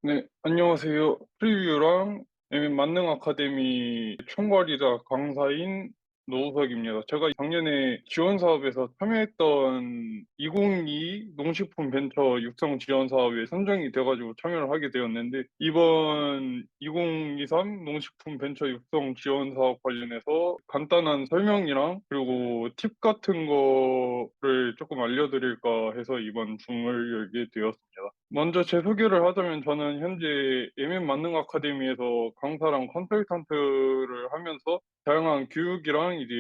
네, 안녕하세요. 프리뷰랑 만능 아카데미 총괄이자 강사인 노우석입니다. 제가 작년에 지원 사업에서 참여했던 2022 농식품 벤처 육성 지원 사업에 선정이 돼가지고 참여를 하게 되었는데, 이번 2023 농식품 벤처 육성 지원 사업 관련해서 간단한 설명이랑 그리고 팁 같은 거를 조금 알려드릴까 해서 이번 줌을 열게 되었습니다. 먼저 제 소개를 하자면, 저는 현재 만능 아카데미에서 강사랑 컨설턴트를 하면서 다양한 교육이랑 이제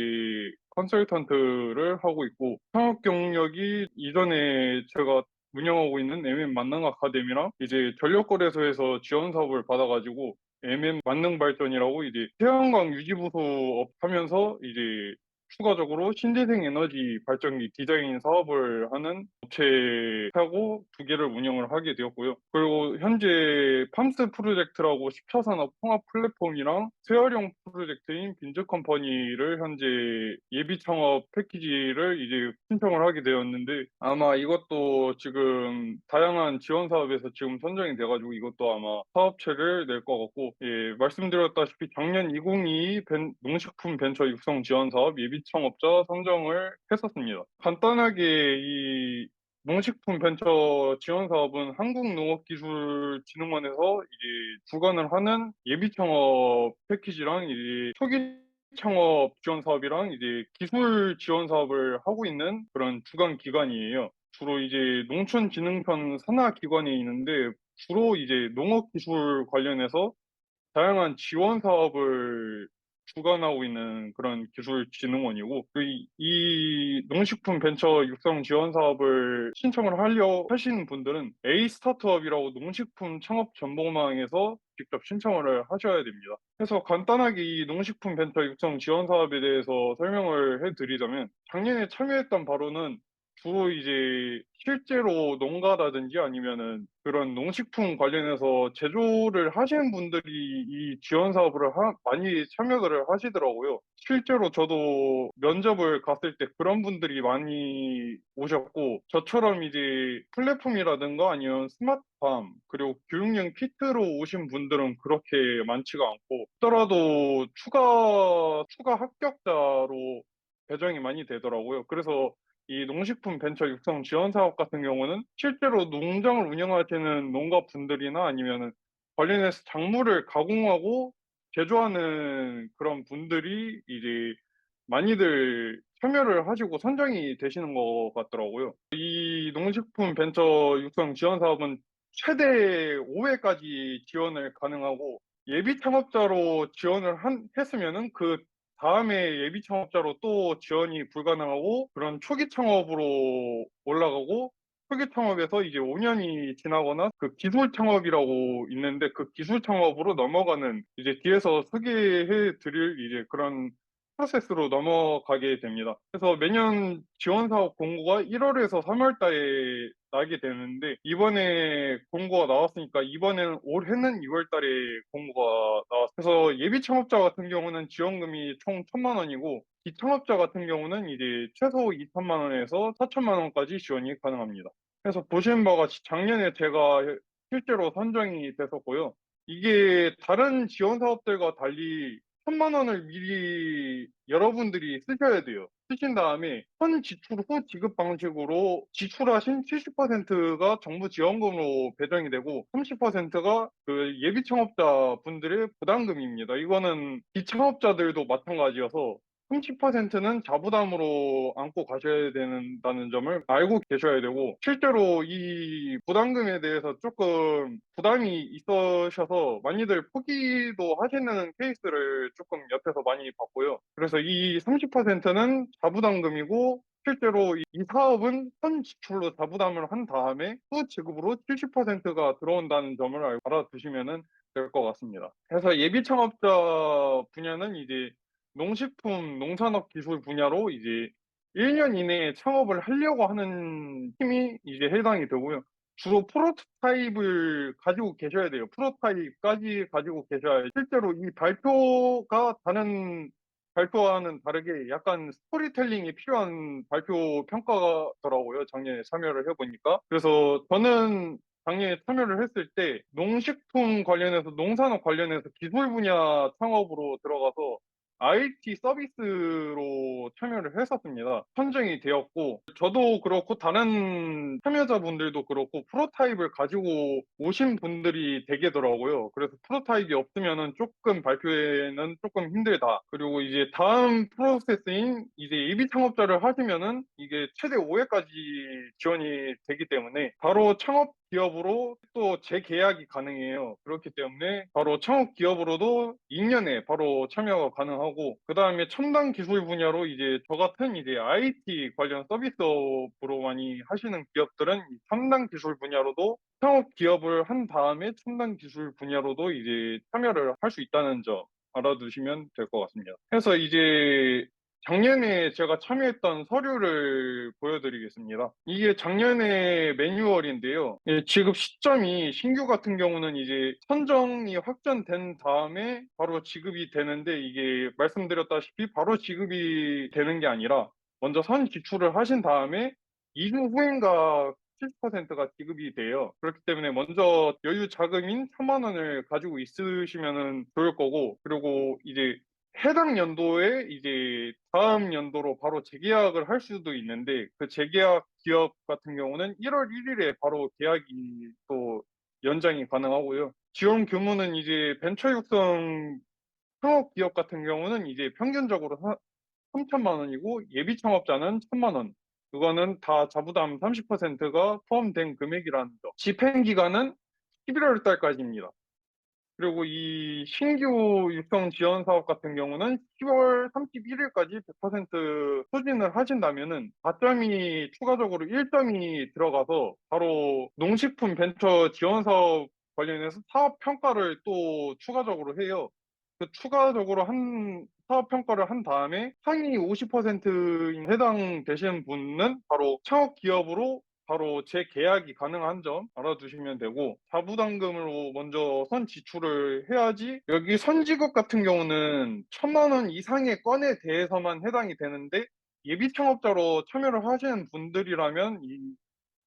컨설턴트를 하고 있고, 창업 경력이 이전에 제가 운영하고 있는 만능 아카데미랑 이제 전력거래소에서 지원 사업을 받아가지고 만능 발전이라고 이제 태양광 유지보수 업 하면서 이제 추가적으로 신재생 에너지 발전기 디자인 사업을 하는 업체하고 두 개를 운영을 하게 되었고요. 그리고 현재 팜스 프로젝트라고 10차 산업 통합 플랫폼이랑 재활용 프로젝트인 빈즈 컴퍼니를 현재 예비 창업 패키지를 이제 신청을 하게 되었는데, 아마 이것도 지금 다양한 지원 사업에서 지금 선정이 돼가지고 이것도 아마 사업체를 낼 것 같고, 예, 말씀드렸다시피 작년 2022 농식품 벤처 육성 지원 사업 예비 창업자 선정을 했었습니다. 간단하게 이 농식품 벤처 지원 사업은 한국농업기술진흥원에서 이제 주관을 하는 예비 창업 패키지랑 이제 초기 창업 지원 사업이랑 이제 기술 지원 사업을 하고 있는 그런 주관 기관이에요. 주로 이제 농촌진흥청 산하 기관에 있는데, 주로 이제 농업기술 관련해서 다양한 지원 사업을 주관하고 있는 그런 기술진흥원이고, 이 농식품 벤처 육성 지원 사업을 신청을 하려 하시는 분들은 A 스타트업이라고 농식품 창업 정보망에서 직접 신청을 하셔야 됩니다. 그래서 간단하게 이 농식품 벤처 육성 지원 사업에 대해서 설명을 해드리자면, 작년에 참여했던 바로는 주로 이제 실제로 농가라든지 아니면은 그런 농식품 관련해서 제조를 하시는 분들이 이 지원 사업을 많이 참여를 하시더라고요. 실제로 저도 면접을 갔을 때 그런 분들이 많이 오셨고, 저처럼 이제 플랫폼이라든가 아니면 스마트팜 그리고 교육용 키트로 오신 분들은 그렇게 많지가 않고, 더라도 추가 합격자로 배정이 많이 되더라고요. 그래서 이 농식품 벤처 육성 지원 사업 같은 경우는 실제로 농장을 운영하시는 농가분들이나 아니면은 관련해서 작물을 가공하고 제조하는 그런 분들이 이제 많이들 참여를 하시고 선정이 되시는 것 같더라고요. 이 농식품 벤처 육성 지원 사업은 최대 5회까지 지원을 가능하고, 예비 창업자로 지원을 했으면은 그 다음에 예비 창업자로 또 지원이 불가능하고, 그런 초기 창업으로 올라가고, 초기 창업에서 이제 5년이 지나거나 그 기술 창업이라고 있는데, 그 기술 창업으로 넘어가는 이제 뒤에서 소개해 드릴 이제 그런 프로세스로 넘어가게 됩니다. 그래서 매년 지원 사업 공고가 1월에서 3월 달에 나게 되는데, 이번에 공고가 나왔으니까 이번에는 올해는 2월 달에 공고가 나왔어요. 그래서 예비 창업자 같은 경우는 지원금이 총 1,000만 원이고, 기창업자 같은 경우는 이제 최소 2천만 원에서 4천만 원까지 지원이 가능합니다. 그래서 보시는 바와 같이 작년에 제가 실제로 선정이 됐었고요. 이게 다른 지원 사업들과 달리 1,000만 원을 미리 여러분들이 쓰셔야 돼요. 쓰신 다음에 선 지출 후 지급 방식으로 지출하신 70%가 정부 지원금으로 배정이 되고, 30%가 그 예비 창업자 분들의 부담금입니다. 이거는 비창업자들도 마찬가지여서 30%는 자부담으로 안고 가셔야 된다는 점을 알고 계셔야 되고, 실제로 이 부담금에 대해서 조금 부담이 있으셔서 많이들 포기도 하시는 케이스를 조금 옆에서 많이 봤고요. 그래서 이 30%는 자부담금이고, 실제로 이 사업은 선 지출로 자부담을 한 다음에 후 지급으로 70%가 들어온다는 점을 알아두시면 될 것 같습니다. 그래서 예비 창업자 분야는 이제 농식품, 농산업 기술 분야로 이제 1년 이내에 창업을 하려고 하는 팀이 이제 해당이 되고요. 주로 프로토타입을 가지고 계셔야 돼요. 프로토타입까지 가지고 계셔야 실제로 이 발표가 다른 발표와는 다르게 약간 스토리텔링이 필요한 발표 평가더라고요. 작년에 참여를 해보니까. 그래서 저는 작년에 참여를 했을 때 농식품 관련해서 농산업 관련해서 기술 분야 창업으로 들어가서 IT 서비스로 참여를 했었습니다. 선정이 되었고, 저도 그렇고, 다른 참여자분들도 그렇고, 프로타입을 가지고 오신 분들이 되게더라고요. 그래서 프로타입이 없으면은 조금 발표에는 조금 힘들다. 그리고 이제 다음 프로세스인 이제 예비 창업자를 하시면은 이게 최대 5회까지 지원이 되기 때문에 바로 창업 기업으로 또 재계약이 가능해요. 그렇기 때문에 바로 창업 기업으로도 2년에 바로 참여가 가능하고, 그 다음에 첨단 기술 분야로 이제 저 같은 이제 IT 관련 서비스업으로 많이 하시는 기업들은 이 첨단 기술 분야로도 창업 기업을 한 다음에 첨단 기술 분야로도 이제 참여를 할 수 있다는 점 알아두시면 될 것 같습니다. 그래서 이제 작년에 제가 참여했던 서류를 보여드리겠습니다. 이게 작년에 매뉴얼인데요. 예, 지급 시점이 신규 같은 경우는 이제 선정이 확정된 다음에 바로 지급이 되는데, 이게 말씀드렸다시피 바로 지급이 되는 게 아니라 먼저 선 지출을 하신 다음에 2주 후인가 70%가 지급이 돼요. 그렇기 때문에 먼저 여유 자금인 3만 원을 가지고 있으시면 좋을 거고, 그리고 이제 해당 연도에 이제 다음 연도로 바로 재계약을 할 수도 있는데, 그 재계약 기업 같은 경우는 1월 1일에 바로 계약이 또 연장이 가능하고요. 지원 규모는 이제 벤처 육성 창업 기업 같은 경우는 이제 평균적으로 3천만 원이고, 예비 창업자는 1천만 원. 그거는 다 자부담 30%가 포함된 금액이라는 점. 집행 기간은 11월 달까지입니다. 그리고 이 신규 육성 지원 사업 같은 경우는 10월 31일까지 100% 소진을 하신다면은 4점이 추가적으로 1점이 들어가서 바로 농식품 벤처 지원 사업 관련해서 사업 평가를 또 추가적으로 해요. 그 추가적으로 한 사업 평가를 한 다음에 상위 50%인 해당되시는 분은 바로 창업 기업으로 바로 재계약이 가능한 점 알아두시면 되고, 자부담금으로 먼저 선 지출을 해야지. 여기 선지급 같은 경우는 1천만 원 이상의 건에 대해서만 해당이 되는데, 예비 창업자로 참여를 하시는 분들이라면 이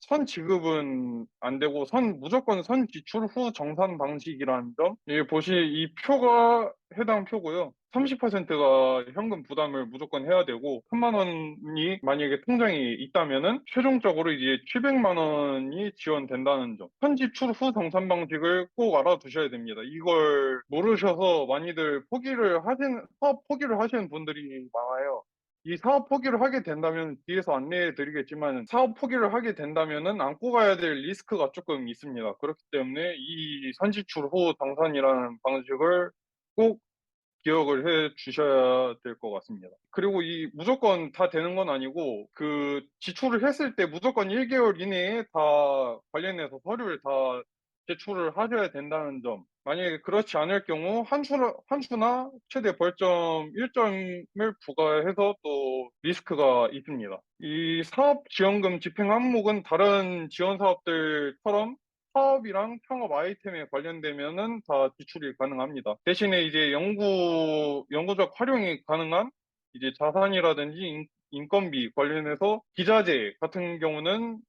선 지급은 안 되고 무조건 선 지출 후 정산 방식이라는 점. 이 표가 해당 표고요. 30%가 현금 부담을 무조건 해야 되고, 3만 원이 만약에 통장에 있다면은 최종적으로 이제 700만 원이 지원된다는 점. 선 지출 후 정산 방식을 꼭 알아두셔야 됩니다. 이걸 모르셔서 많이들 사업 포기를 하시는 분들이 많아요. 이 사업 포기를 하게 된다면 뒤에서 안내해 드리겠지만, 사업 포기를 하게 된다면은 안고 가야 될 리스크가 조금 있습니다. 그렇기 때문에 이 선지출 후 정산이라는 방식을 꼭 기억을 해 주셔야 될 것 같습니다. 그리고 이 무조건 다 되는 건 아니고, 그 지출을 했을 때 무조건 1개월 이내에 다 관련해서 서류를 다 제출을 하셔야 된다는 점. 만약에 그렇지 않을 경우 한수나 최대 벌점 1점을 부과해서 또 리스크가 있습니다. 이 사업 지원금 집행 항목은 다른 지원 사업들처럼 사업이랑 창업 아이템에 관련되면은 다 지출이 가능합니다. 대신에 이제 영구적 활용이 가능한 이제 자산이라든지 인건비 관련해서 기자재 같은 경우는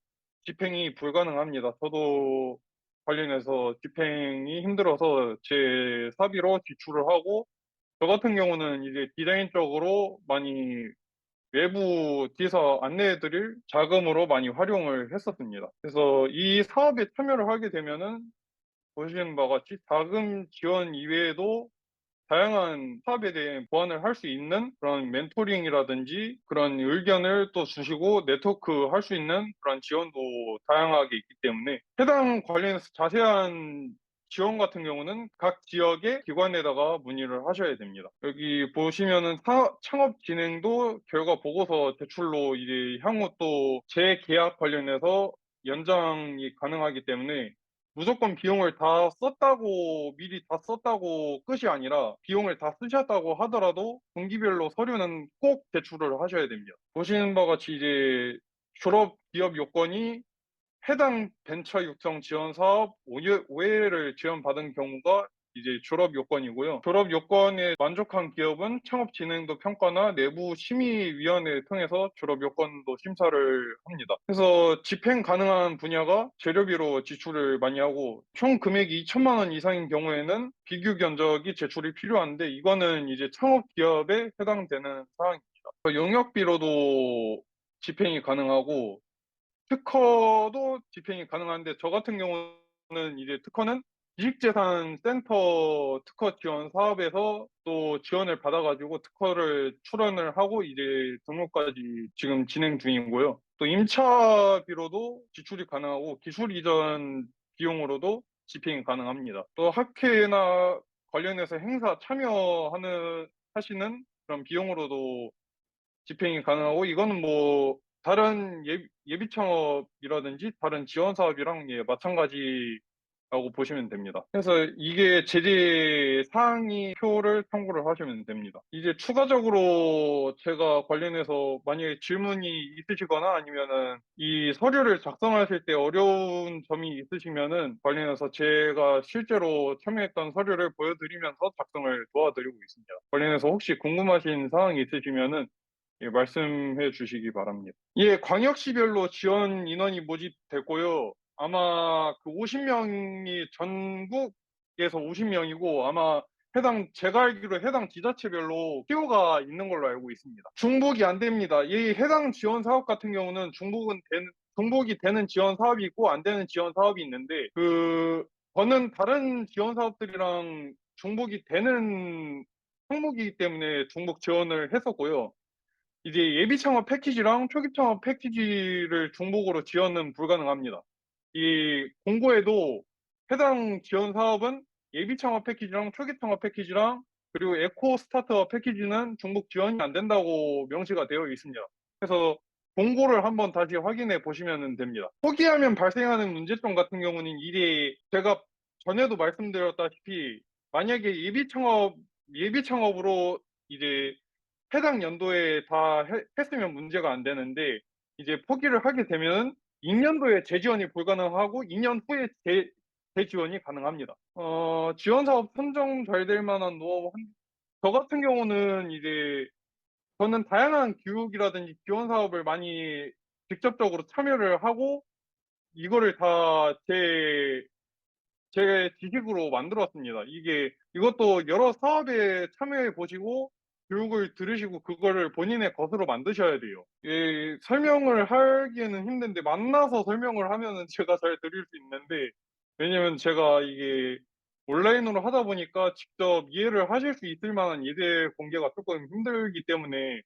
집행이 불가능합니다. 저도 관련해서 집행이 힘들어서 제 사비로 지출을 하고, 저 같은 경우는 이제 디자인 쪽으로 많이 외부 뒤에서 안내해드릴 자금으로 많이 활용을 했었습니다. 그래서 이 사업에 참여를 하게 되면은 보시는 바와 같이 자금 지원 이외에도 다양한 사업에 대해 보완을 할 수 있는 그런 멘토링이라든지 그런 의견을 또 주시고 네트워크 할 수 있는 그런 지원도 다양하게 있기 때문에, 해당 관련해서 자세한 지원 같은 경우는 각 지역의 기관에다가 문의를 하셔야 됩니다. 여기 보시면은 창업 진행도 결과 보고서 제출로 이제 향후 또 재계약 관련해서 연장이 가능하기 때문에, 무조건 비용을 다 썼다고, 미리 다 썼다고 끝이 아니라 비용을 다 쓰셨다고 하더라도 분기별로 서류는 꼭 제출을 하셔야 됩니다. 보시는 바와 같이 이제 졸업 기업 요건이 해당 벤처 육성 지원 사업 5회를 지원받은 경우가 이제 졸업 요건이고요. 졸업 요건에 만족한 기업은 창업 진행도 평가나 내부 심의위원회를 통해서 졸업 요건도 심사를 합니다. 그래서 집행 가능한 분야가 재료비로 지출을 많이 하고 총 금액이 2천만 원 이상인 경우에는 비교 견적이 제출이 필요한데 이거는 이제 창업 기업에 해당되는 사항입니다. 용역비로도 집행이 가능하고 특허도 집행이 가능한데 저 같은 경우는 이제 특허는 지식재산센터 특허 지원 사업에서 또 지원을 받아가지고 특허를 출원을 하고 이제 등록까지 지금 진행 중이고요. 또 임차비로도 지출이 가능하고 기술 이전 비용으로도 집행이 가능합니다. 또 학회나 관련해서 행사 참여하는 하시는 그런 비용으로도 집행이 가능하고 이거는 뭐 다른 예비 창업이라든지 다른 지원 사업이랑 예, 마찬가지라고 보시면 됩니다. 그래서 이게 제재 사항이 표를 참고를 하시면 됩니다. 이제 추가적으로 제가 관련해서 만약에 질문이 있으시거나 아니면은 이 서류를 작성하실 때 어려운 점이 있으시면은 관련해서 제가 실제로 참여했던 서류를 보여드리면서 작성을 도와드리고 있습니다. 관련해서 혹시 궁금하신 사항이 있으시면은 예, 말씀해 주시기 바랍니다. 예, 광역시별로 지원 인원이 모집됐고요. 아마 그 50명이 전국에서 50명이고 아마 제가 알기로 해당 지자체별로 티오가 있는 걸로 알고 있습니다. 중복이 안 됩니다. 이 해당 지원 사업 같은 경우는 중복이 되는 지원 사업이 있고 안 되는 지원 사업이 있는데 저는 다른 지원 사업들이랑 중복이 되는 항목이기 때문에 중복 지원을 했었고요. 이제 예비 창업 패키지랑 초기 창업 패키지를 중복으로 지원은 불가능합니다. 이 공고에도 해당 지원 사업은 예비 창업 패키지랑 초기 창업 패키지랑 그리고 에코 스타트업 패키지는 중복 지원이 안 된다고 명시가 되어 있습니다. 그래서 공고를 한번 다시 확인해 보시면 됩니다. 포기하면 발생하는 문제점 같은 경우는 이게 제가 전에도 말씀드렸다시피 만약에 예비 창업으로 이제 해당 연도에 다 했으면 문제가 안 되는데 이제 포기를 하게 되면 2년도에 재지원이 불가능하고 2년 후에 재지원이 가능합니다. 지원 사업 선정 잘 될 만한 노하우 저 같은 경우는 이제 저는 다양한 교육이라든지 지원 사업을 많이 직접적으로 참여를 하고 이거를 다 제 지식으로 만들었습니다. 이것도 여러 사업에 참여해 보시고 교육을 들으시고 그거를 본인의 것으로 만드셔야 돼요. 설명을 하기에는 힘든데 만나서 설명을 하면은 제가 잘 드릴 수 있는데 왜냐면 제가 이게 온라인으로 하다 보니까 직접 이해를 하실 수 있을 만한 예제 공개가 조금 힘들기 때문에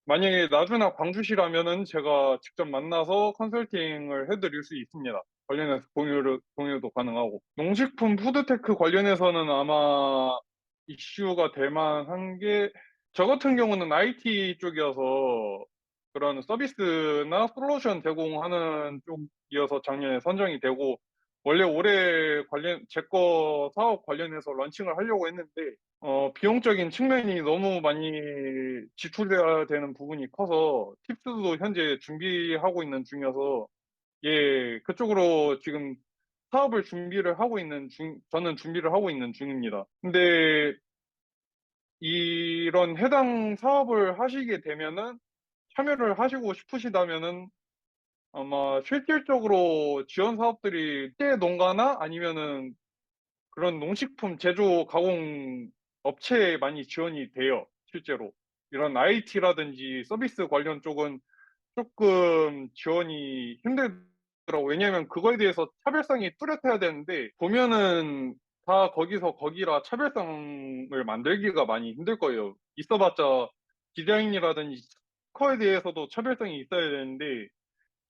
만약에 나주나 광주시라면은 제가 직접 만나서 컨설팅을 해드릴 수 있습니다. 관련해서 공유도 가능하고. 농식품 푸드테크 관련해서는 아마 이슈가 될 만한 게, 저 같은 경우는 IT 쪽이어서 그런 서비스나 솔루션 제공하는 쪽이어서 작년에 선정이 되고, 원래 올해 제 거 사업 관련해서 런칭을 하려고 했는데, 비용적인 측면이 너무 많이 지출돼야 되는 부분이 커서 팁스도 현재 준비하고 있는 중이어서 예, 그쪽으로 지금 저는 준비를 하고 있는 중입니다. 근데 이런 해당 사업을 하시게 되면은 참여를 하시고 싶으시다면은 아마 실질적으로 지원 사업들이 때 농가나 아니면은 그런 농식품 제조 가공 업체에 많이 지원이 돼요. 실제로. 이런 IT라든지 서비스 관련 쪽은 조금 지원이 힘들더라고요. 왜냐면 그거에 대해서 차별성이 뚜렷해야 되는데 보면은 다 거기서 거기라 차별성을 만들기가 많이 힘들 거예요. 있어봤자 디자인이라든지 스커에 대해서도 차별성이 있어야 되는데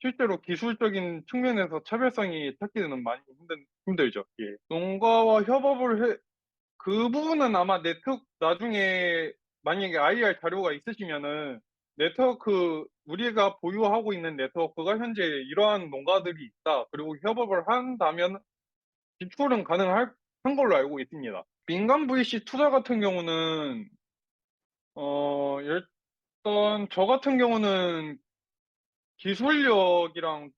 실제로 기술적인 측면에서 차별성이 찾기는 많이 힘들죠. 예. 농가와 그 부분은 아마 나중에 만약에 IR 자료가 있으시면은 우리가 보유하고 있는 네트워크가 현재 이러한 농가들이 있다. 그리고 협업을 한다면 지출은 한 걸로 알고 있습니다. 민간 VC 투자 같은 경우는, 일단 저 같은 경우는 기술력이랑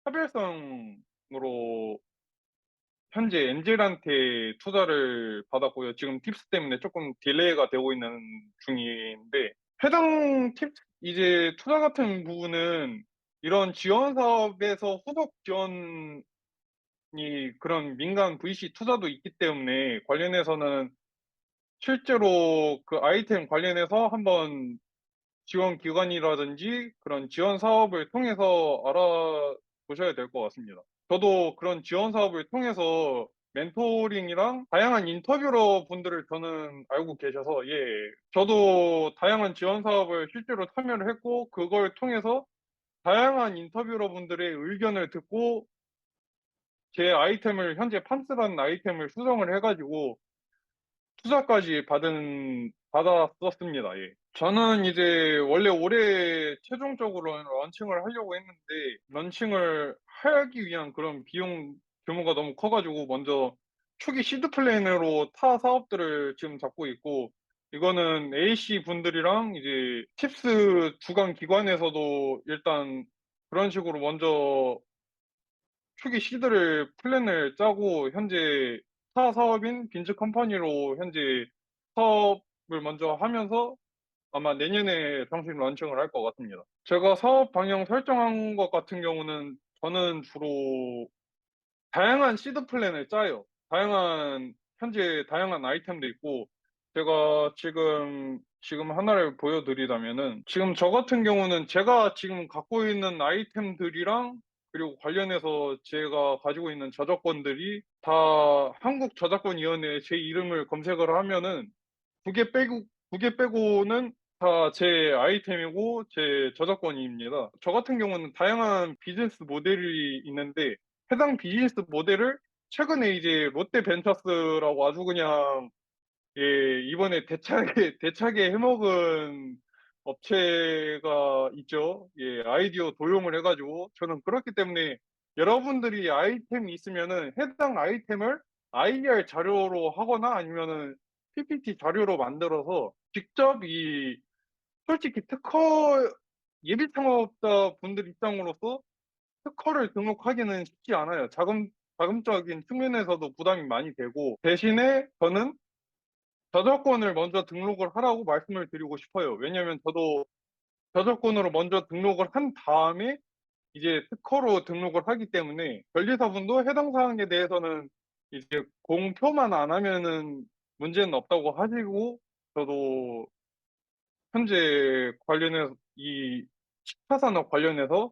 차별성으로 현재 엔젤한테 투자를 받았고요. 지금 팁스 때문에 조금 딜레이가 되고 있는 중인데, 해당 팁 이제 투자 같은 부분은 이런 지원 사업에서 후속 지원이 그런 민간 VC 투자도 있기 때문에 관련해서는 실제로 그 아이템 관련해서 한번 지원 기관이라든지 그런 지원 사업을 통해서 알아보셔야 될 것 같습니다. 저도 그런 지원 사업을 통해서 멘토링이랑 다양한 인터뷰러 분들을 저는 알고 계셔서, 예, 저도 다양한 지원 사업을 실제로 참여를 했고, 그걸 통해서 다양한 인터뷰러 분들의 의견을 듣고 제 아이템을, 현재 판스라는 아이템을 수정을 해가지고 투자까지 받았었습니다. 예. 저는 이제 원래 올해 최종적으로 런칭을 하려고 했는데, 런칭을 하기 위한 그런 비용 규모가 너무 커가지고 먼저 초기 시드 플랜으로 타 사업들을 지금 잡고 있고, 이거는 A씨 분들이랑 이제 팁스 주관 기관에서도 일단 그런 식으로 먼저 초기 시드를 플랜을 짜고 현재 타 사업인 빈즈 컴퍼니로 현재 사업을 먼저 하면서 아마 내년에 정식 런칭을 할 것 같습니다. 제가 사업 방향 설정한 것 같은 경우는 저는 주로 다양한 시드 플랜을 짜요. 현재 다양한 아이템도 있고, 제가 지금 하나를 보여드리자면은, 지금 저 같은 경우는 제가 지금 갖고 있는 아이템들이랑, 그리고 관련해서 제가 가지고 있는 저작권들이 다 한국저작권위원회에 제 이름을 검색을 하면은, 두 개 빼고는 다 제 아이템이고 제 저작권입니다. 저 같은 경우는 다양한 비즈니스 모델이 있는데, 해당 비즈니스 모델을 최근에 이제 롯데벤처스라고 아주 그냥, 예, 이번에 대차게 해먹은 업체가 있죠. 예, 아이디어 도용을 해가지고 저는 그렇기 때문에 여러분들이 아이템이 있으면은 해당 아이템을 IR 자료로 하거나 아니면은 PPT 자료로 만들어서 직접 솔직히 예비 창업자 분들 입장으로서 특허를 등록하기는 쉽지 않아요. 자금적인 측면에서도 부담이 많이 되고, 대신에 저는 저작권을 먼저 등록을 하라고 말씀을 드리고 싶어요. 왜냐면 저도 저작권으로 먼저 등록을 한 다음에 이제 특허로 등록을 하기 때문에 변리사분도 해당 사항에 대해서는 이제 공표만 안 하면은 문제는 없다고 하시고, 저도 현재 관련해서 이 14산업 관련해서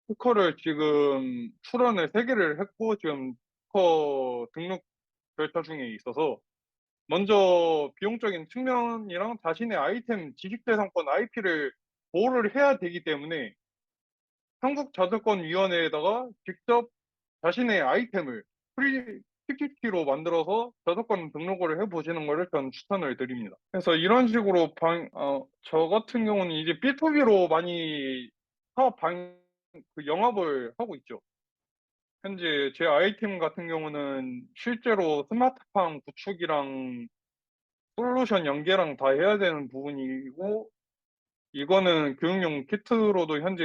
특허를 지금 출원을 3개를 했고 지금 특허 등록 절차 중에 있어서 먼저 비용적인 측면이랑 자신의 아이템 지식재산권 IP를 보호를 해야 되기 때문에 한국저작권위원회에다가 직접 자신의 아이템을 PPT로 만들어서 저작권 등록을 해보시는 것을 저는 추천을 드립니다. 그래서 이런 식으로 저 같은 경우는 이제 B2B로 많이 영업을 하고 있죠. 현재 제 아이템 같은 경우는 실제로 스마트팜 구축이랑 솔루션 연계랑 다 해야 되는 부분이고, 이거는 교육용 키트로도 현재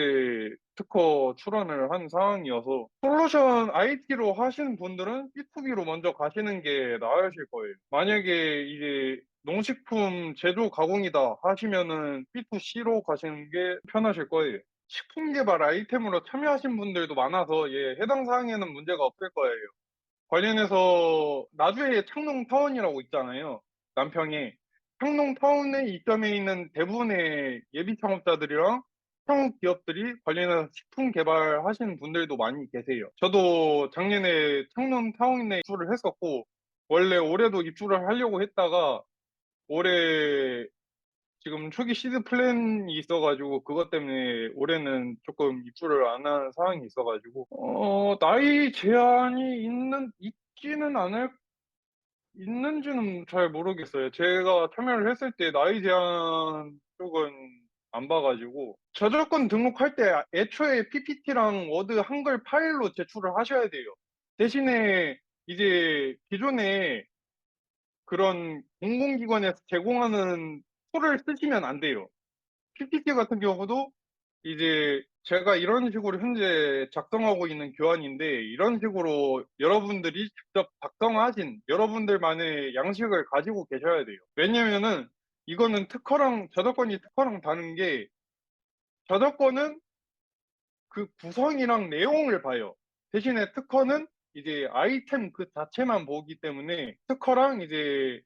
특허 출원을 한 상황이어서 솔루션 IT로 하시는 분들은 B2B로 먼저 가시는 게 나으실 거예요. 만약에 이제 농식품 제조 가공이다 하시면은 B2C로 가시는 게 편하실 거예요. 식품 개발 아이템으로 참여하신 분들도 많아서, 예, 해당 사항에는 문제가 없을 거예요. 관련해서 나주에 창농타운이라고 있잖아요. 남평에. 창농타운에 입점해 있는 대부분의 예비 창업자들이랑 창업 기업들이 관련해서 식품 개발하시는 분들도 많이 계세요. 저도 작년에 창농타운에 입주를 했었고, 원래 올해도 입주를 하려고 했다가 올해 지금 초기 시드 플랜이 있어가지고 그것 때문에 올해는 조금 입주를 안 한 상황이 있어가지고, 나이 제한이 있지는 않을 있는지는 잘 모르겠어요. 제가 참여를 했을 때 나이 제한 쪽은 안 봐가지고, 저작권 등록할 때 애초에 PPT랑 워드 한글 파일로 제출을 하셔야 돼요. 대신에 이제 기존에 그런 공공기관에서 제공하는 툴을 쓰시면 안 돼요. PPT 같은 경우도 이제 제가 이런 식으로 현재 작성하고 있는 교환인데 이런 식으로 여러분들이 직접 작성하신 여러분들만의 양식을 가지고 계셔야 돼요. 왜냐면은 이거는 특허랑 저작권이 특허랑 다른 게 저작권은 그 구성이랑 내용을 봐요. 대신에 특허는 이제 아이템 그 자체만 보기 때문에 특허랑 이제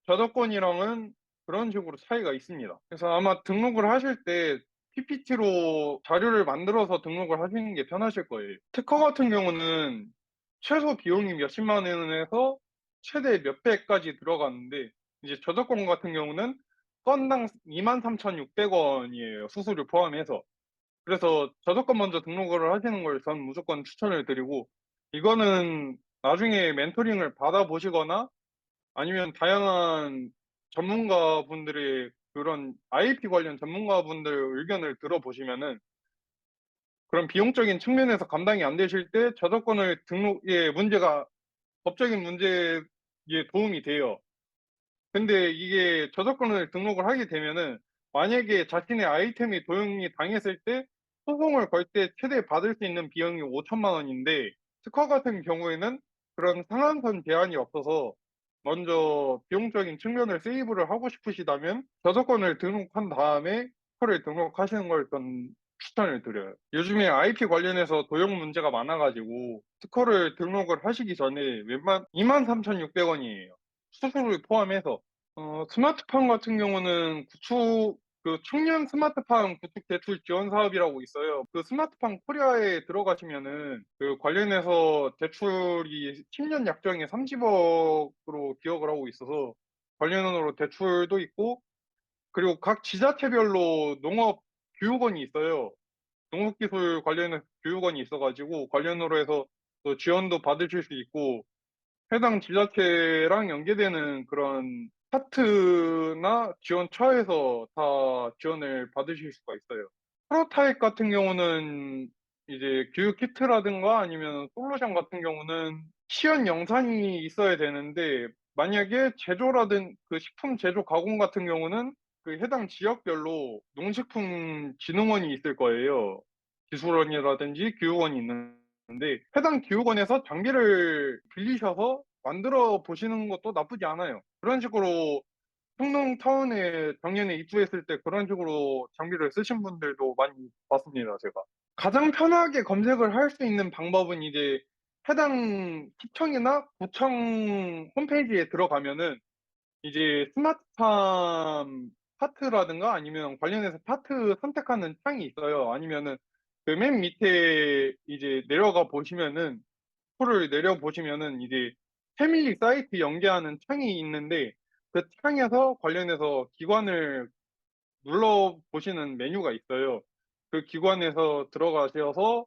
저작권이랑은 그런 식으로 차이가 있습니다. 그래서 아마 등록을 하실 때 PPT로 자료를 만들어서 등록을 하시는 게 편하실 거예요. 특허 같은 경우는 최소 비용이 몇십만 원에서 최대 몇백까지 들어가는데 이제 저작권 같은 경우는 건당 23,600원이에요. 수수료 포함해서. 그래서 저작권 먼저 등록을 하시는 걸 전 무조건 추천을 드리고 이거는 나중에 멘토링을 받아보시거나 아니면 다양한 전문가분들의 그런 IP 관련 전문가분들 의견을 들어보시면은 그런 비용적인 측면에서 감당이 안 되실 때 저작권을 등록에 문제가 법적인 문제에 도움이 돼요. 근데 이게 저작권을 등록을 하게 되면은 만약에 자신의 아이템이 도용이 당했을 때 소송을 걸 때 최대 받을 수 있는 비용이 5천만 원인데 특허 같은 경우에는 그런 상한선 제한이 없어서 먼저 비용적인 측면을 세이브를 하고 싶으시다면 저작권을 등록한 다음에 특허를 등록하시는 걸 전 추천을 드려요. 요즘에 IP 관련해서 도용 문제가 많아가지고 특허를 등록을 하시기 전에 23,600원이에요. 수수료 포함해서. 스마트팜 같은 경우는 그 청년 스마트팜 구축 대출 지원 사업이라고 있어요. 그 스마트팜 코리아에 들어가시면은 그 관련해서 대출이 10년 약정에 30억으로 기억을 하고 있어서 관련으로 대출도 있고 그리고 각 지자체별로 농업 교육원이 있어요. 농업기술 관련해서 교육원이 있어가지고 관련으로 해서 또 지원도 받으실 수 있고 해당 지자체랑 연계되는 그런 파트나 지원처에서 다 지원을 받으실 수가 있어요. 프로타입 같은 경우는 이제 교육 키트라든가 아니면 솔루션 같은 경우는 시연 영상이 있어야 되는데 만약에 제조라든 그 식품 제조 가공 같은 경우는 그 해당 지역별로 농식품진흥원이 있을 거예요. 기술원이라든지 교육원이 있는데 해당 교육원에서 장비를 빌리셔서 만들어 보시는 것도 나쁘지 않아요. 그런 식으로 평농타운에 작년에 입주했을 때 그런 식으로 장비를 쓰신 분들도 많이 봤습니다, 제가. 가장 편하게 검색을 할 수 있는 방법은 이제 해당 시청이나 구청 홈페이지에 들어가면은 이제 스마트팜 파트라든가 아니면 관련해서 파트 선택하는 창이 있어요. 아니면은 그 맨 밑에 이제 내려가 보시면은 를 내려보시면은 이제 패밀리 사이트 연계하는 창이 있는데 그 창에서 관련해서 기관을 눌러보시는 메뉴가 있어요. 그 기관에서 들어가셔서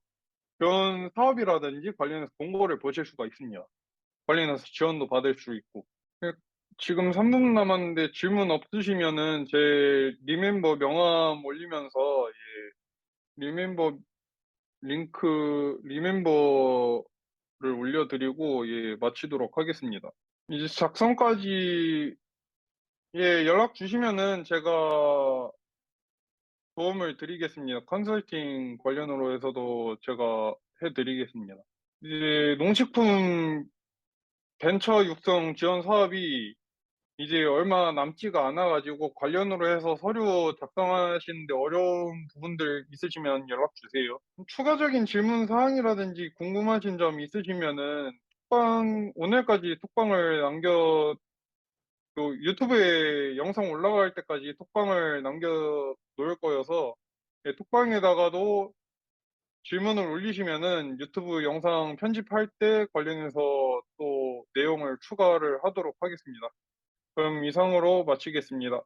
그런 사업이라든지 관련해서 공고를 보실 수가 있습니다. 관련해서 지원도 받을 수 있고. 네, 지금 3분 남았는데 질문 없으시면은 제 리멤버 명함 올리면서 리멤버 리멤버를 올려드리고 마치도록 하겠습니다. 이제 작성까지 연락 주시면은 제가 도움을 드리겠습니다. 컨설팅 관련으로 해서도 제가 해드리겠습니다. 이제 농식품 벤처 육성 지원 사업이 이제 얼마 남지가 않아가지고 관련으로 해서 서류 작성하시는데 어려운 부분들 있으시면 연락 주세요. 추가적인 질문 사항이라든지 궁금하신 점 있으시면은 오늘까지 톡방을 또 유튜브에 영상 올라갈 때까지 톡방을 남겨 놓을 거여서 톡방에다가도 질문을 올리시면은 유튜브 영상 편집할 때 관련해서 또 내용을 추가를 하도록 하겠습니다. 그럼 이상으로 마치겠습니다.